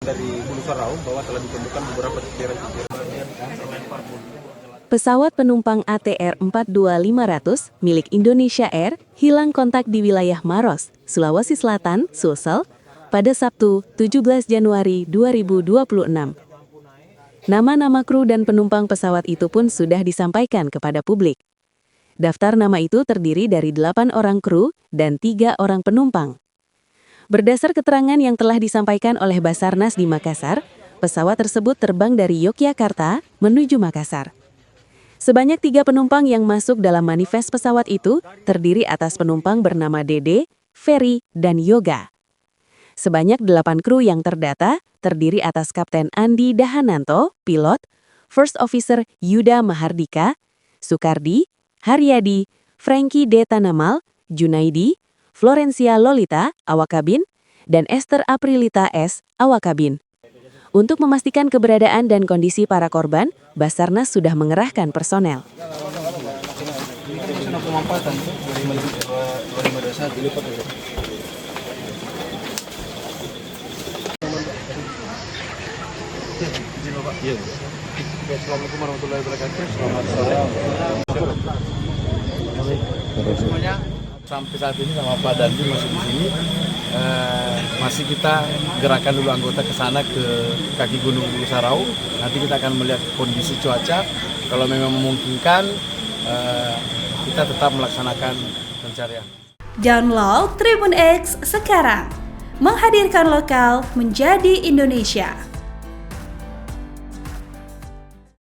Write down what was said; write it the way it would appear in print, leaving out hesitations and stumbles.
dari Hulu Sarau bahwa telah ditemukan beberapa ceceran-ceceran. Pesawat penumpang ATR 42500 milik Indonesia Air hilang kontak di wilayah Maros, Sulawesi Selatan, Sulsel, pada Sabtu, 17 Januari 2026. Nama-nama kru dan penumpang pesawat itu pun sudah disampaikan kepada publik. Daftar nama itu terdiri dari 8 orang kru dan 3 orang penumpang. Berdasar keterangan yang telah disampaikan oleh Basarnas di Makassar, pesawat tersebut terbang dari Yogyakarta menuju Makassar. Sebanyak 3 penumpang yang masuk dalam manifest pesawat itu terdiri atas penumpang bernama Dede, Ferry, dan Yoga. Sebanyak 8 kru yang terdata terdiri atas Kapten Andi Dahananto, pilot, First Officer Yuda Mahardika, Sukardi, Haryadi, Frankie D. Tanamal, Junaidi, Florencia Lolita, awak kabin, dan Esther Aprilita S., awak kabin. Untuk memastikan keberadaan dan kondisi para korban, Basarnas sudah mengerahkan personel. Assalamualaikum warahmatullahi wabarakatuh. Selamat sore. Semuanya sampai saat ini sama Pak Dandi masih di sini. Masih kita gerakan dulu anggota ke sana ke kaki Gunung Hulu Sarau. Nanti kita akan melihat kondisi cuaca. Kalau memang memungkinkan, kita tetap melaksanakan pencarian. Download Tribun X sekarang, menghadirkan lokal menjadi Indonesia.